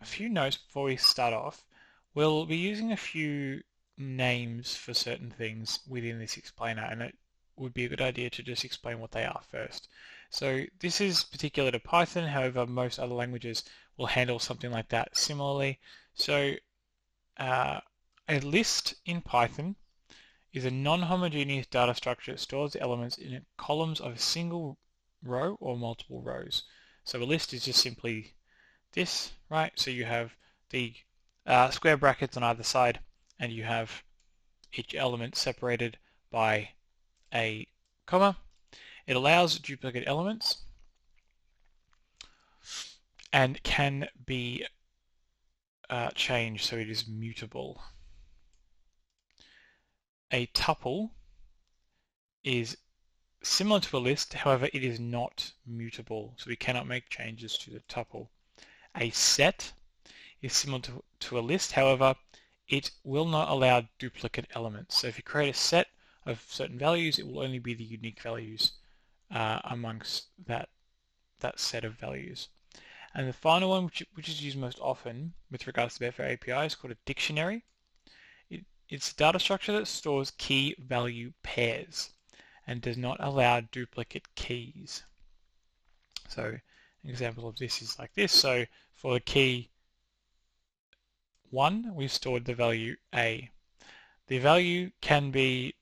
few notes before we start off. We'll be using a few names for certain things within this explainer, and it would be a good idea to just explain what they are first. So this is particular to Python, however most other languages will handle something like that similarly. So a list in Python is a non-homogeneous data structure that stores elements in columns of a single row or multiple rows. So a list is just simply this, right? So you have the square brackets on either side, and you have each element separated by a comma. It allows duplicate elements and can be changed, so it is mutable. A tuple is similar to a list, however it is not mutable, so we cannot make changes to the tuple. A set is similar to a list, however it will not allow duplicate elements. So if you create a set of certain values, it will only be the unique values amongst that set of values. And the final one, which is used most often with regards to Betfair API, is called a dictionary. It's a data structure that stores key value pairs and does not allow duplicate keys. So an example of this is like this. So for the key 1, we've stored the value A. The value can be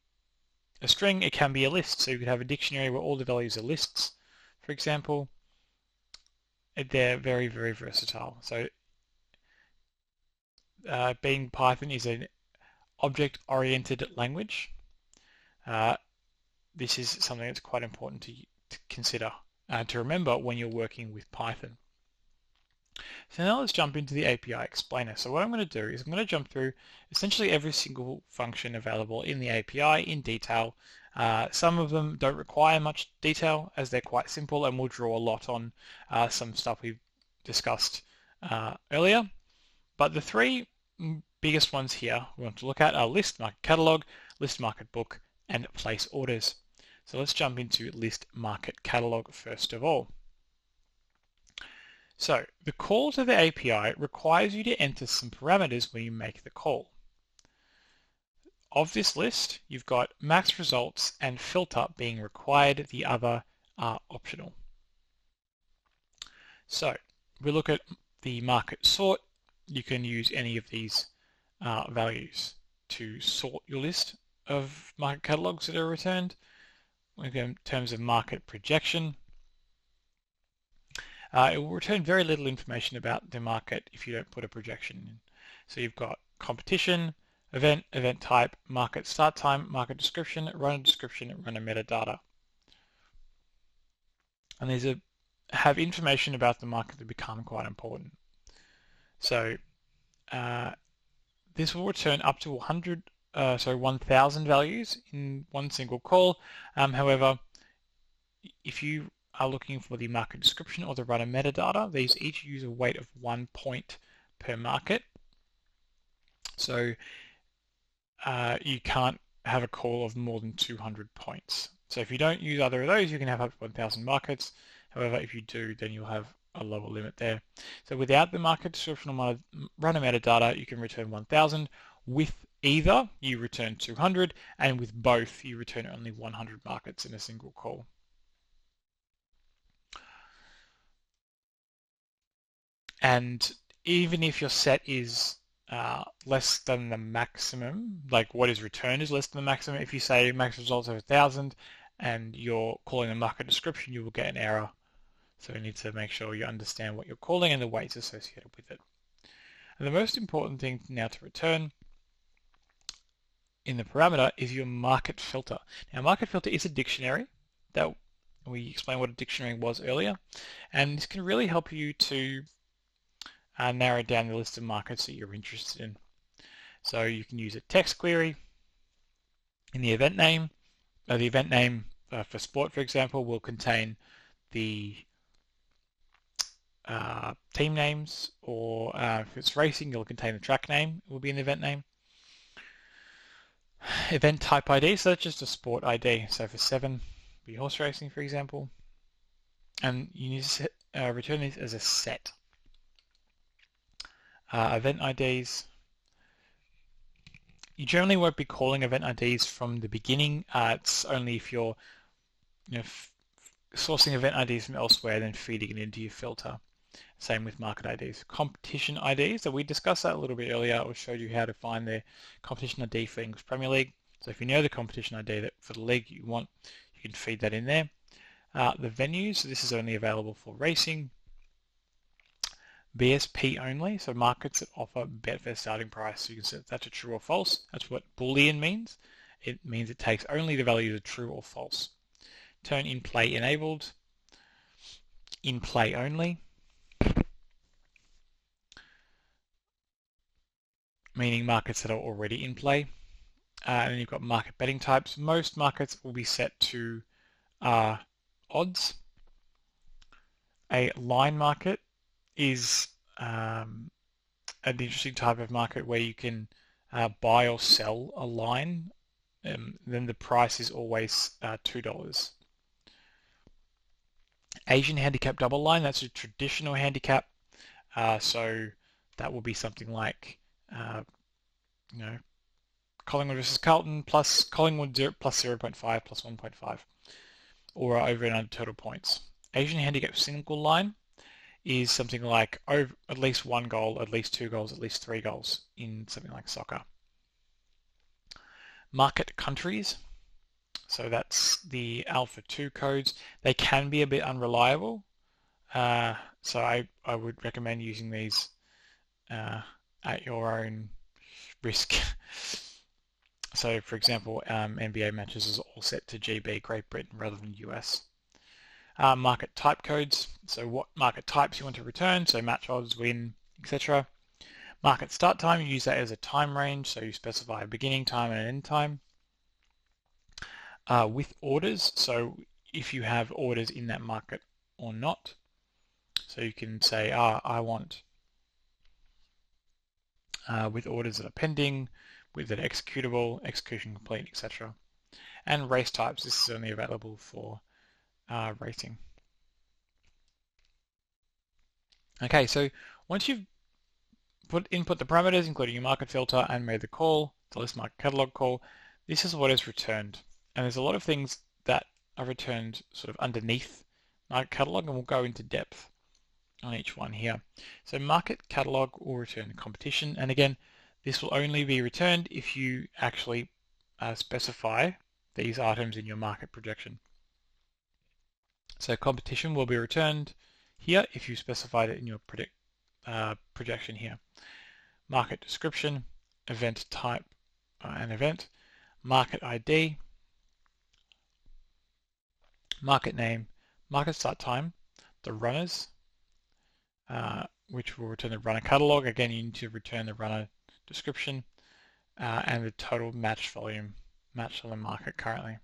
a string, it can be a list. So you could have a dictionary where all the values are lists, for example. They're very, very versatile. So being Python is an object-oriented language. This is something that's quite important to consider, to remember when you're working with Python. So now let's jump into the API explainer. So what I'm going to do is I'm going to jump through essentially every single function available in the API in detail. Some of them don't require much detail as they're quite simple, and we'll draw a lot on some stuff we've discussed earlier. But the three biggest ones here we want to look at are ListMarketCatalogue, ListMarketBook, and place orders. So let's jump into ListMarketCatalogue first of all. So the call to the API requires you to enter some parameters when you make the call. Of this list, you've got max results and filter being required. The other are optional. So we look at the market sort. You can use any of these values to sort your list of market catalogs that are returned. In terms of market projection, it will return very little information about the market if you don't put a projection in. So you've got competition, event, event type, market start time, market description, runner metadata. And these have information about the market that become quite important. So this will return up to 1,000 values in one single call. However, if you are looking for the market description or the runner metadata, these each use a weight of 1 point per market. So you can't have a call of more than 200 points. So if you don't use either of those, you can have up to 1,000 markets. However, if you do, then you'll have a lower limit there. So without the market description or runner metadata, you can return 1,000. With either, you return 200, and with both, you return only 100 markets in a single call. And even if your set is less than the maximum, like what is returned is less than the maximum, if you say max results of 1,000 and you're calling a market description, you will get an error. So you need to make sure you understand what you're calling and the weights associated with it. And the most important thing now to return in the parameter is your market filter. Now, market filter is a dictionary that we explained what a dictionary was earlier, and this can really help you to narrow down the list of markets that you're interested in. So you can use a text query in the event name. The event name for sport, for example, will contain the team names, or if it's racing, it'll contain the track name. It will be in the event name. Event type ID, so that's just a sport ID. So for 7, be horse racing, for example. And you need to return this as a set. Event IDs. You generally won't be calling event IDs from the beginning. It's only if you're sourcing event IDs from elsewhere, then feeding it into your filter. Same with market IDs. Competition IDs, so we discussed that a little bit earlier. I showed you how to find the competition ID for English Premier League. So if you know the competition ID that for the league you want, you can feed that in there. The venues, so this is only available for racing. BSP only, so markets that offer Betfair starting price. So you can set that to true or false. That's what Boolean means. It means it takes only the values of true or false. Turn in play enabled. In play only, meaning markets that are already in play. And then you've got market betting types. Most markets will be set to odds. A line market is an interesting type of market where you can buy or sell a line. Then the price is always $2. Asian handicap double line, that's a traditional handicap. So that will be something like, Collingwood versus Carlton plus Collingwood plus 0.5 plus 1.5, or over and under total points. Asian handicap single line is something like over at least 1 goal, at least 2 goals, at least 3 goals in something like soccer. Market countries, so that's the Alpha 2 codes. They can be a bit unreliable, so I would recommend using these at your own risk. So for example, NBA matches is all set to GB, Great Britain, rather than US. Market type codes, so what market types you want to return, so match odds, win, etc. Market start time, you use that as a time range, so you specify a beginning time and an end time. With orders, so if you have orders in that market or not, so you can say, I want with orders that are pending, with an executable, execution complete, etc. And race types, this is only available for racing. Okay, so once you've input the parameters, including your market filter, and made the call, the list market catalog call, this is what is returned. And there's a lot of things that are returned sort of underneath market catalog, and we'll go into depth on each one here. So market catalog will return competition, and again, this will only be returned if you actually specify these items in your market projection. So competition will be returned here if you specified it in your projection here. Market description, event type, an event, market ID, market name, market start time, the runners, which will return the runner catalog. Again, you need to return the runner description, and the total match volume matched on the market currently.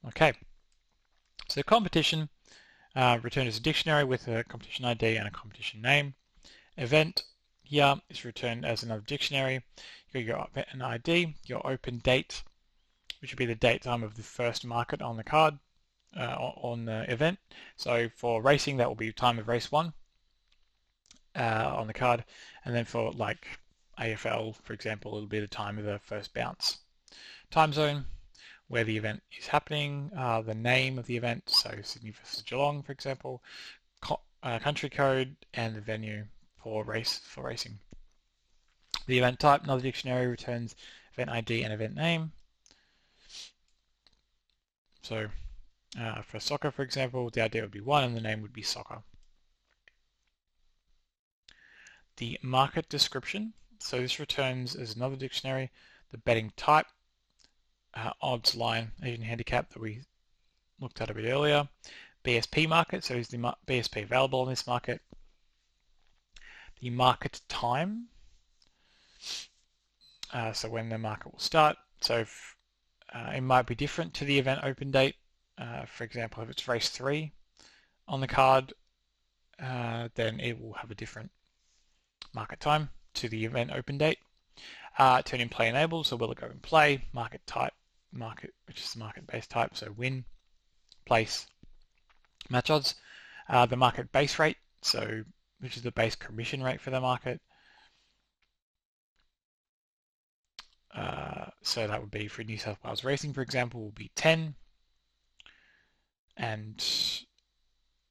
Okay, so competition returned as a dictionary with a competition ID and a competition name. Event here is returned as another dictionary. You got your event ID, your open date, which would be the date time of the first market on the card, on the event. So for racing, that will be time of race 1 on the card, and then for like AFL, for example, it'll be the time of the first bounce. Time zone, where the event is happening, the name of the event, so Sydney versus Geelong, for example, country code, and the venue for racing. The event type, another dictionary, returns event ID and event name. So for soccer, for example, the ID would be 1 and the name would be soccer. The market description, so this returns as another dictionary, the betting type, odds line, Asian handicap that we looked at a bit earlier, BSP market, so is the BSP available in this market, the market time, so when the market will start, so if, it might be different to the event open date. For example, if it's race 3 on the card, then it will have a different market time to the event open date. Turn in play enabled, so will it go in play? Market type, market, which is the market-based type, so win, place, match odds. The market base rate, so which is the base commission rate for the market. So that would be for New South Wales Racing, for example, will be 10. And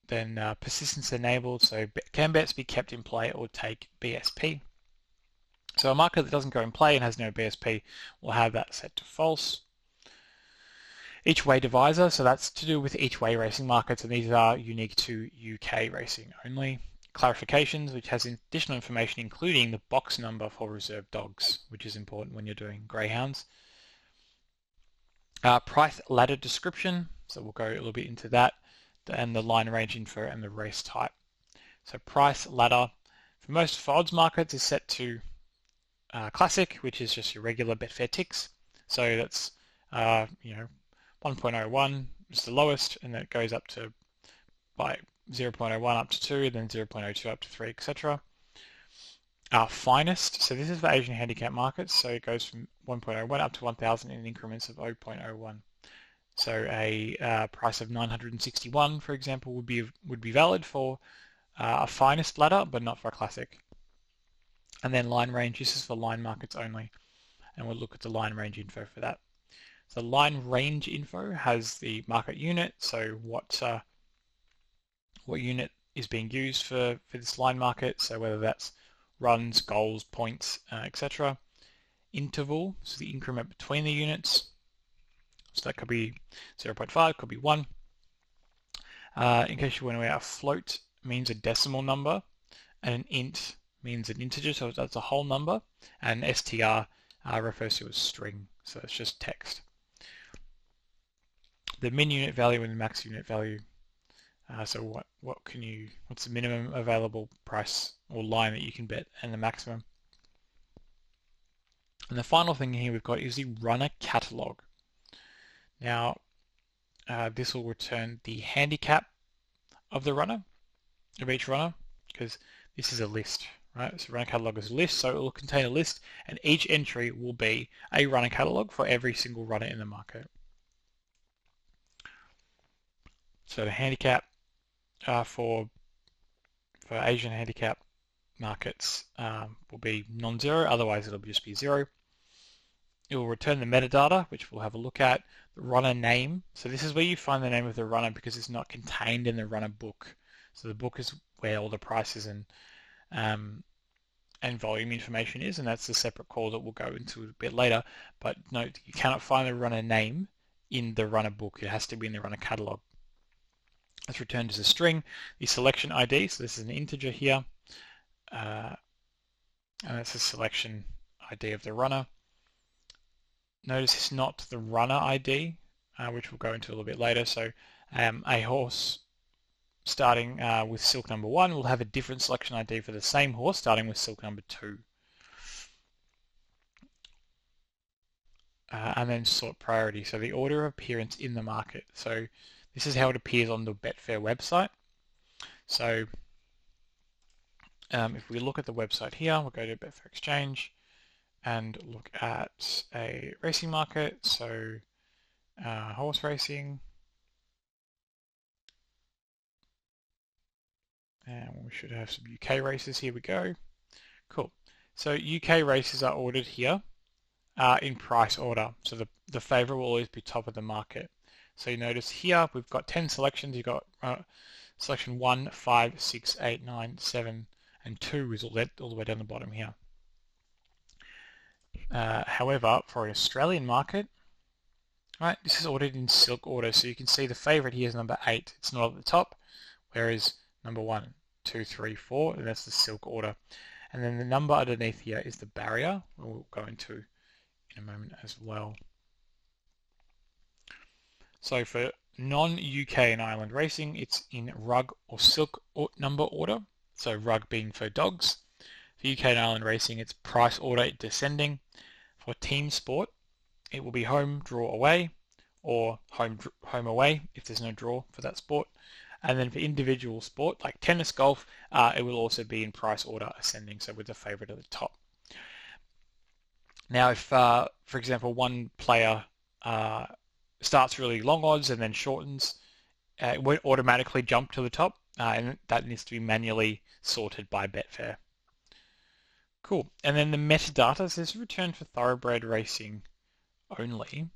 then persistence enabled, so can bets be kept in play or take BSP. So a market that doesn't go in play and has no BSP will have that set to false. Each way divisor, so that's to do with each way racing markets, and these are unique to UK racing only. Clarifications, which has additional information including the box number for reserve dogs, which is important when you're doing greyhounds. Price ladder description, so we'll go a little bit into that, and the line range info and the race type. So price ladder for most odds markets is set to classic, which is just your regular Betfair ticks. So that's 1.01 is the lowest, and then it goes up to by 0.01 up to 2, and then 0.02 up to 3, etc. Finest, so this is for Asian handicap markets, so it goes from 1.01 up to 1,000 in increments of 0.01. So a price of 961, for example, would be valid for a finest ladder, but not for a classic. And then line range, this is for line markets only, and we'll look at the line range info for that. So line range info has the market unit, so what unit is being used for this line market, so whether that's runs, goals, points, etc. Interval, so the increment between the units, so that could be 0.5, could be 1. In case you weren't aware, a float means a decimal number, and an int means an integer, so that's a whole number, and str refers to a string, so it's just text. The min unit value and the max unit value. So what's the minimum available price or line that you can bet, and the maximum. And the final thing here we've got is the runner catalog. Now, this will return the handicap of the runner, of each runner, because this is a list, right? So runner catalog is a list, so it will contain a list, and each entry will be a runner catalog for every single runner in the market. So the handicap for Asian handicap markets will be non-zero, otherwise it'll just be 0. It will return the metadata, which we'll have a look at. The runner name, so this is where you find the name of the runner because it's not contained in the runner book. So the book is where all the prices and volume information is, and that's a separate call that we'll go into a bit later. But note, you cannot find the runner name in the runner book. It has to be in the runner catalog. It's returned as a string. The selection ID, so this is an integer here, and that's a selection ID of the runner. Notice it's not the runner ID, which we'll go into a little bit later. So a horse starting with silk number 1 will have a different selection ID for the same horse starting with silk number 2. And then sort priority, so the order of appearance in the market. So this is how it appears on the Betfair website. So if we look at the website here, we'll go to Betfair Exchange and look at a racing market, so horse racing, and we should have some UK races. Here we go. Cool. So UK races are ordered here in price order, so the favourite will always be top of the market. So you notice here we've got 10 selections. You've got selection 1, 5, 6, 8, 9, 7, and 2 is all the way down the bottom here. However, for an Australian market, right, this is ordered in silk order, so you can see the favourite here is number 8. It's not at the top, whereas number 1, 2, 3, 4, and that's the silk order. And then the number underneath here is the barrier, we'll go into in a moment as well. So for non-UK and Ireland racing, it's in rug or silk number order, so rug being for dogs. For UK and Ireland racing, it's price order descending. For team sport, it will be home, draw, away, or home away if there's no draw for that sport. And then for individual sport, like tennis, golf, it will also be in price order ascending, so with the favourite at the top. Now, if, for example, one player starts really long odds and then shortens, it won't automatically jump to the top. and that needs to be manually sorted by Betfair. Cool. And then the metadata says return for thoroughbred racing only,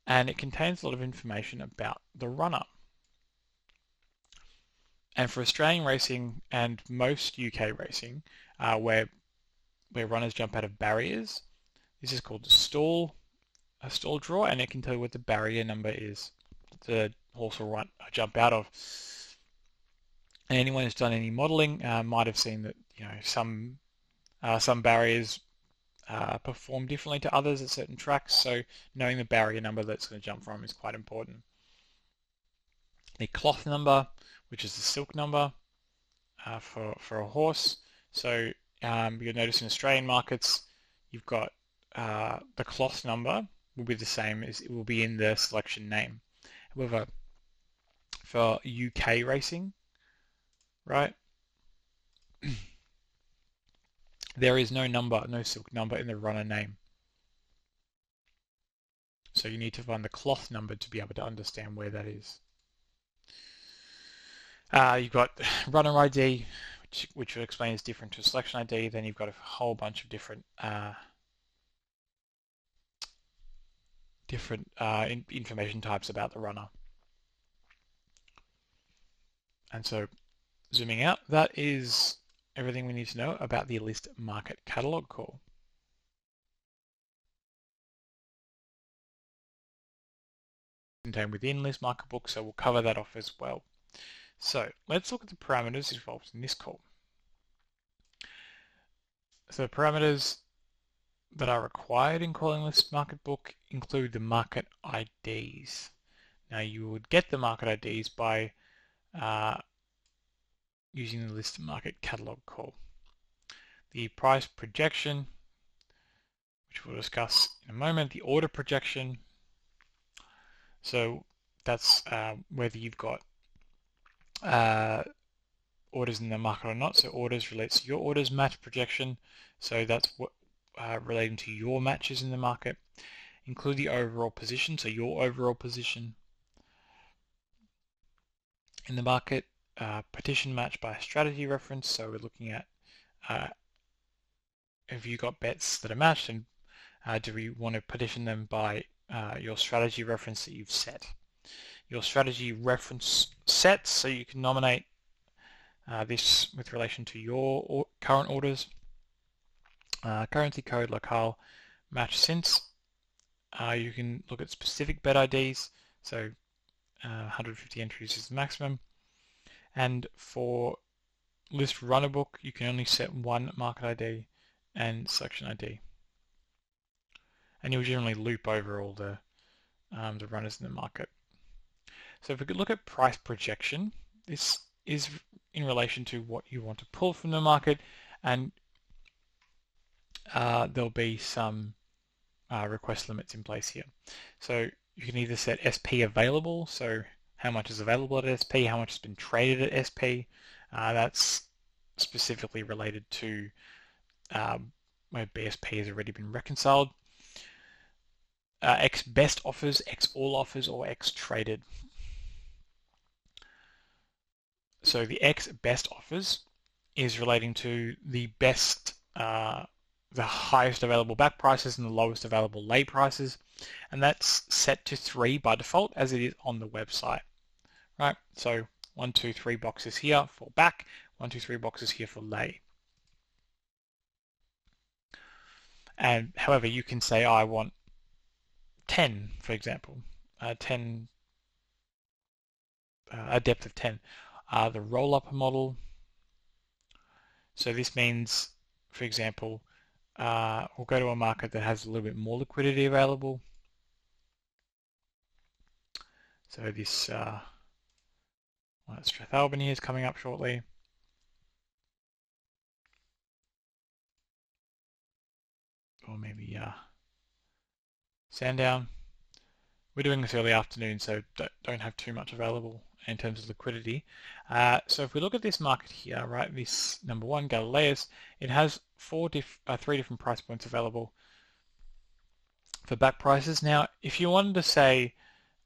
and it contains a lot of information about the runner. And for Australian racing and most UK racing, where runners jump out of barriers, this is called a stall draw, and it can tell you what the barrier number is the horse will jump out of. And anyone who's done any modelling might have seen that some barriers perform differently to others at certain tracks, so knowing the barrier number that's going to jump from is quite important. The cloth number, which is the silk number for a horse. So you'll notice in Australian markets, you've got the cloth number will be the same as it will be in the selection name. However, for UK racing, right, there is no silk number in the runner name. So you need to find the cloth number to be able to understand where that is. You've got runner ID, which will explain is different to selection ID. Then you've got a whole bunch of different information types about the runner. And so zooming out, that is everything we need to know about the ListMarketCatalogue call. Contained within ListMarketBook, so we'll cover that off as well. So let's look at the parameters involved in this call. So the parameters that are required in calling ListMarketBook include the market IDs. Now you would get the market IDs by using the ListMarketCatalogue call. The price projection, which we'll discuss in a moment, the order projection. So that's whether you've got orders in the market or not. So orders relates to your orders, match projection. So that's what relating to your matches in the market. Include the overall position, so your overall position in the market. Partition match by strategy reference. So we're looking at have you got bets that are matched, and do we want to partition them by your strategy reference that you've set. Your strategy reference sets, so you can nominate this with relation to your current orders. Currency code, locale, match since. You can look at specific bet IDs, so 150 entries is the maximum. And for list runner book, you can only set one market ID and selection ID. And you'll generally loop over all the runners in the market. So if we could look at price projection, this is in relation to what you want to pull from the market, and there'll be some request limits in place here. So you can either set SP available, so how much is available at SP, how much has been traded at SP. That's specifically related to where BSP has already been reconciled. X best offers, X all offers, or X traded. So the X best offers is relating to the best, the highest available back prices and the lowest available lay prices, and that's set to 3 by default as it is on the website, right? So 1, 2, 3 boxes here for back, 1, 2, 3 boxes here for lay. And however, you can say, I want 10, for example, 10, a depth of 10. The roll-up model. So this means, for example, we'll go to a market that has a little bit more liquidity available. So this Strathalbany is coming up shortly. Or maybe Sandown. We're doing this early afternoon, so don't have too much available in terms of liquidity. So if we look at this market here, right, this number 1, Galileus, it has 3 different price points available for back prices. Now, if you wanted to say,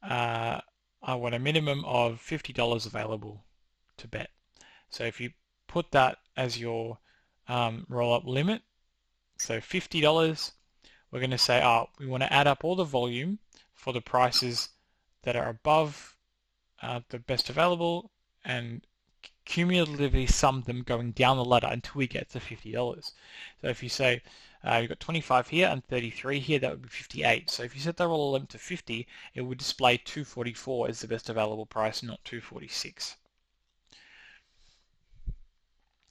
I want a minimum of $50 available to bet. So if you put that as your roll-up limit, so $50, we're going to say, we want to add up all the volume for the prices that are above the best available and cumulatively sum them going down the ladder until we get to $50. So if you say you've got 25 here and 33 here, that would be 58. So if you set the roll limit to 50, it would display 244 as the best available price, not 246.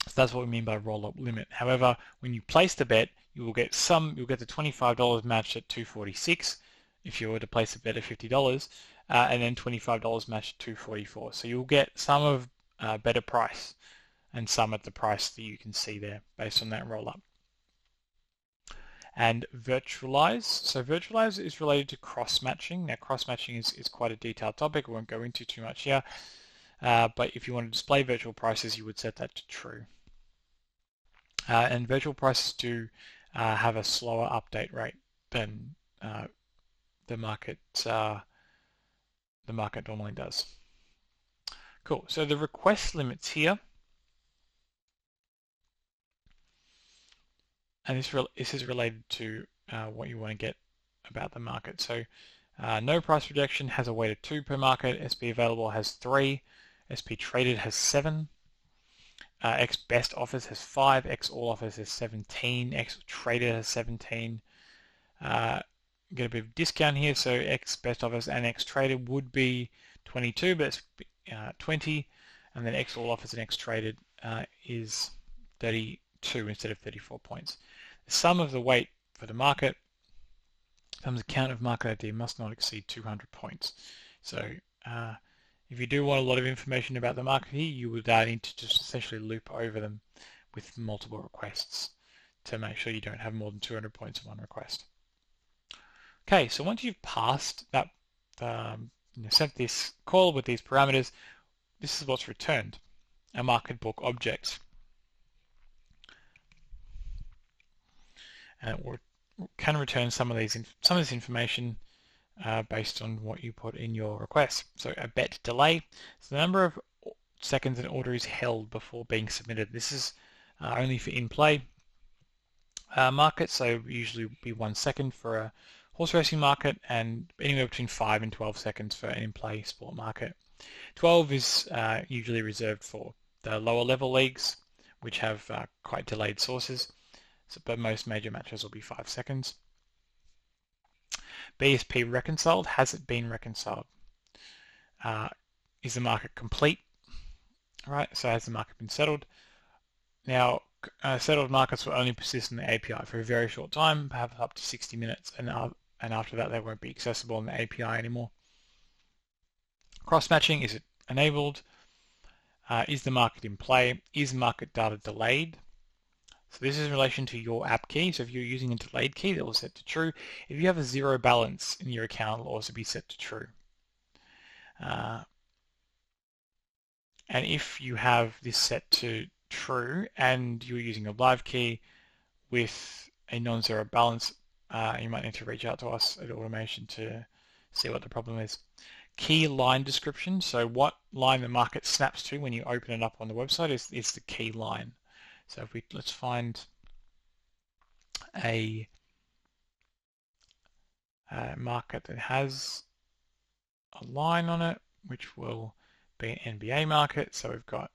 So that's what we mean by roll-up limit. However, when you place the bet, you'll get the $25 matched at 246 if you were to place a bet at $50, and then $25 matched at 244. So you'll get some of better price and some at the price that you can see there based on that roll-up. And virtualize. So virtualize is related to cross-matching. Now cross-matching is quite a detailed topic. I won't go into too much here. But if you want to display virtual prices, you would set that to true. And virtual prices do have a slower update rate than the market normally does. Cool. So the request limits here, and this is related to what you want to get about the market. So no price projection has a weight of 2 per market. SP available has 3. SP traded has 7. X best offers has 5. X all offers has 17. X traded has 17. Get a bit of discount here, so X best offers and X traded would be 22, but it's 20, and then X all offers and X traded is 32 instead of 34 points. The sum of the weight for the market times the count of market ID must not exceed 200 points. So if you do want a lot of information about the market here, you would need to just essentially loop over them with multiple requests to make sure you don't have more than 200 points in one request. Okay, so once you've passed that, sent this call with these parameters, this is what's returned, a MarketBook object. And it can return some of this information based on what you put in your request. So a bet delay, so the number of seconds an order is held before being submitted. This is only for in-play markets, so usually be 1 second for a horse racing market and anywhere between 5 and 12 seconds for an in-play sport market. 12 is usually reserved for the lower level leagues, which have quite delayed sources, but most major matches will be 5 seconds. BSP reconciled, has it been reconciled? Is the market complete? All right, so has the market been settled? Now, settled markets will only persist in the API for a very short time, perhaps up to 60 minutes, and after that they won't be accessible in the API anymore. Cross-matching, is it enabled? Is the market in play? Is market data delayed? So this is in relation to your app key. So if you're using a delayed key, that will set to true. If you have a 0 balance in your account, it will also be set to true. And if you have this set to true and you're using a live key with a non-zero balance, you might need to reach out to us at Automation to see what the problem is. Key line description, so what line the market snaps to when you open it up on the website is the key line. So if let's find a market that has a line on it, which will be an NBA market. So we've got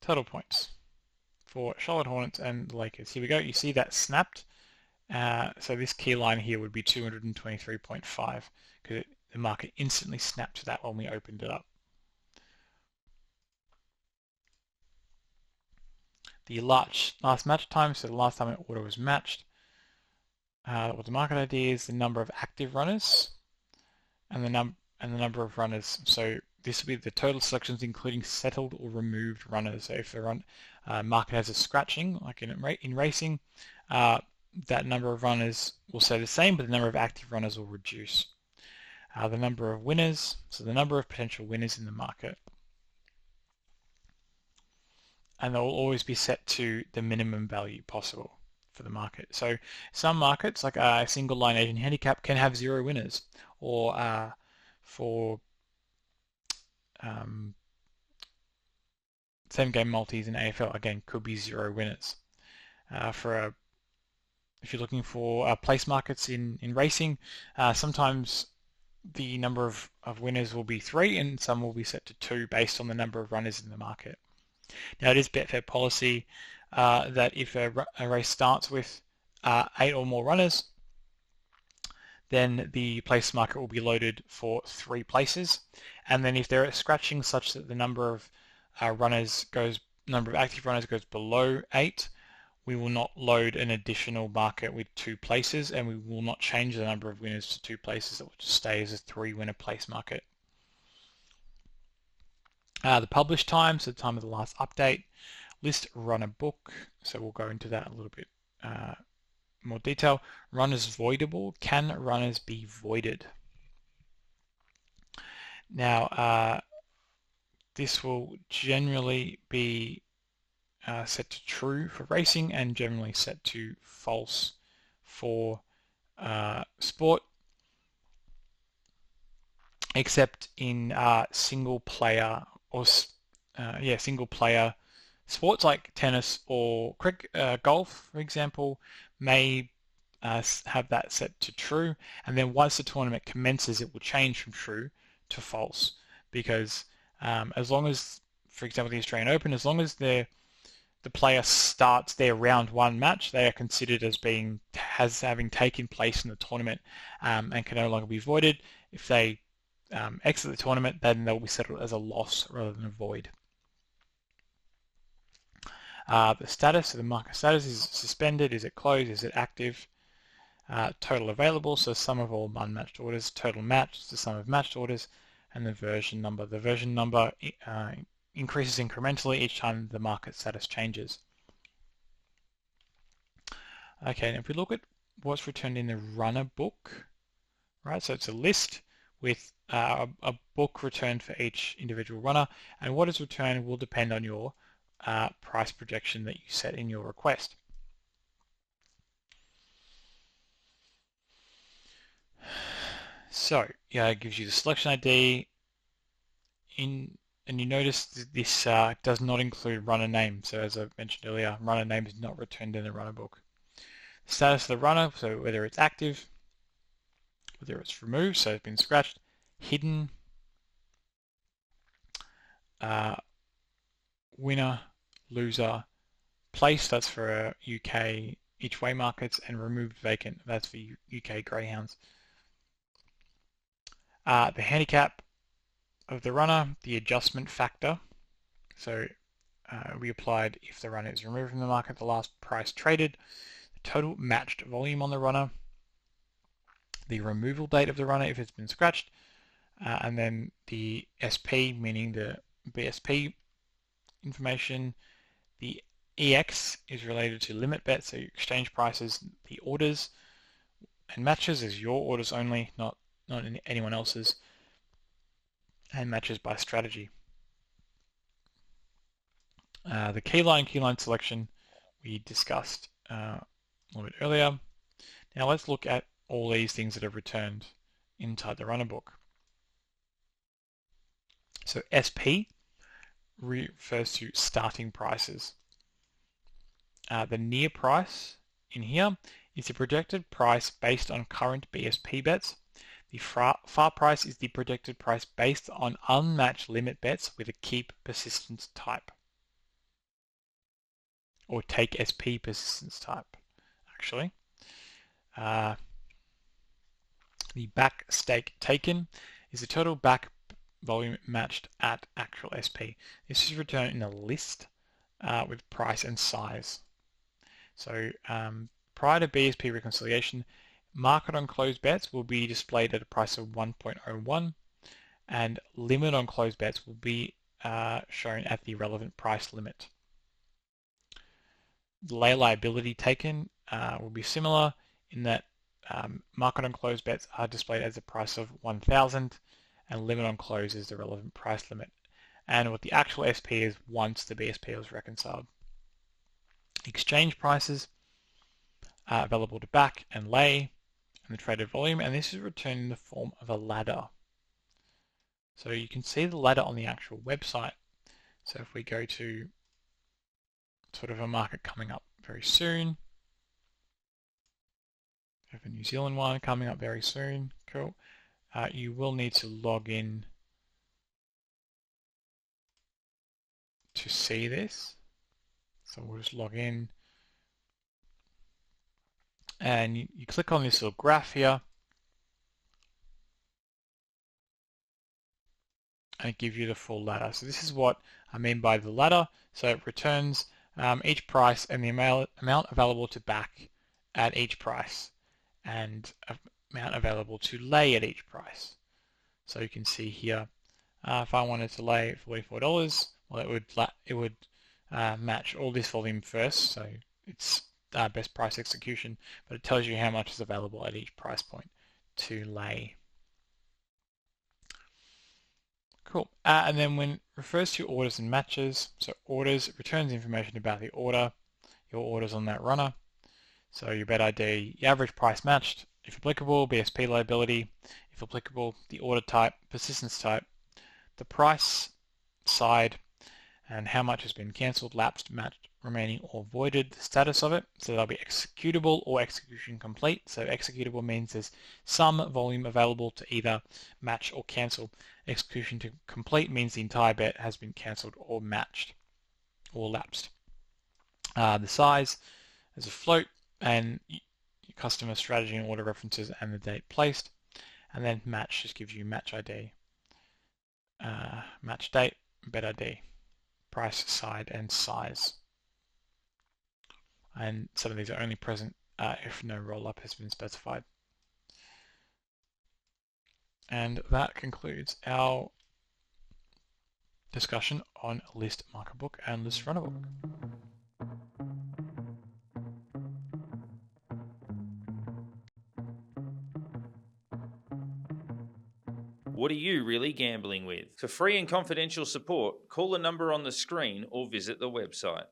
total points for Charlotte Hornets and the Lakers. Here we go. You see that snapped. So this key line here would be 223.5 because the market instantly snapped to that when we opened it up. The last match time, so the last time an order was matched. What the market ID is, the number of active runners and the number of runners. So this will be the total selections including settled or removed runners. So if the market has a scratching, like in racing, that number of runners will stay the same, but the number of active runners will reduce. The number of winners, so the number of potential winners in the market. And they will always be set to the minimum value possible for the market. So some markets, like a single line Asian handicap, can have 0 winners, or for same game multis in AFL, again, could be 0 winners. If you're looking for place markets in racing, sometimes the number of winners will be 3 and some will be set to 2 based on the number of runners in the market. Now it is Betfair policy that if a race starts with 8 or more runners, then the place market will be loaded for 3 places. And then if they're scratching such that the number of active runners goes below 8, we will not load an additional market with 2 places, and we will not change the number of winners to 2 places. It will just stay as a 3-winner place market. The publish time, so the time of the last update. List runner book, so we'll go into that a little bit more detail. Runners voidable. Can runners be voided? Now, this will generally be set to true for racing and generally set to false for sport, except in single player sports like tennis or golf, for example, may have that set to true, and then once the tournament commences, it will change from true to false, because as long as, for example, the Australian Open, as long as the player starts their round 1 match, they are considered as having taken place in the tournament and can no longer be voided. If they exit the tournament, then they'll be settled as a loss rather than a void. The status, so the market status, is it suspended, is it closed, is it active? Total available, so sum of all unmatched orders. Total matched, the sum of matched orders. And the version number. The version number increases incrementally each time the market status changes. Okay, and if we look at what's returned in the runner book, right? So it's a list with a book returned for each individual runner, and what is returned will depend on your price projection that you set in your request. So yeah, it gives you the selection ID and you notice this does not include runner name. So as I mentioned earlier, runner name is not returned in the runner book. The status of the runner, so whether it's active, whether it's removed, so it's been scratched, hidden, winner, loser, place, that's for UK each way markets, and removed vacant, that's for UK greyhounds. The handicap of the runner, the adjustment factor, so we applied if the runner is removed from the market, the last price traded, the total matched volume on the runner, the removal date of the runner if it's been scratched, and then the SP, meaning the BSP information. The EX is related to limit bet, so exchange prices, the orders and matches is your orders only, not anyone else's, and matches by strategy. The keyline selection we discussed a little bit earlier. Now let's look at all these things that are returned inside the runner book. So SP refers to starting prices. The near price in here is the projected price based on current BSP bets. The far price is the projected price based on unmatched limit bets with a keep persistence type, or take SP persistence type, actually. The back stake taken is the total back volume matched at actual SP. This is returned in a list with price and size. So prior to BSP reconciliation, market on closed bets will be displayed at a price of 1.01, and limit on closed bets will be shown at the relevant price limit. The lay liability taken will be similar in that market on closed bets are displayed as a price of 1,000, and limit on close is the relevant price limit, and what the actual SP is once the BSP was reconciled. Exchange prices are available to back and lay, and the traded volume, and this is returned in the form of a ladder. So you can see the ladder on the actual website. So if we go to sort of a market coming up very soon, we have a New Zealand one coming up very soon, cool. You will need to log in to see this. So we'll just log in and you click on this little graph here and it gives you the full ladder. So this is what I mean by the ladder. So it returns each price and the amount available to back at each price and amount available to lay at each price. So you can see here, if I wanted to lay $44, well, it would match all this volume first. So it's best price execution, but it tells you how much is available at each price point to lay. Cool. And then when it refers to orders and matches, so orders returns information about the order, your orders on that runner. So your bet ID, your average price matched, if applicable, BSP liability, if applicable, the order type, persistence type, the price side, and how much has been cancelled, lapsed, matched, remaining, or voided, the status of it. So that'll be executable or execution complete. So executable means there's some volume available to either match or cancel. Execution to complete means the entire bet has been cancelled or matched or lapsed. The size is a float and your customer strategy and order references and the date placed. And then match just gives you match ID, match date, bet ID, price, side, and size. And some of these are only present if no roll-up has been specified. And that concludes our discussion on ListMarketBook and ListRunnerBook. What are you really gambling with? For free and confidential support, call the number on the screen or visit the website.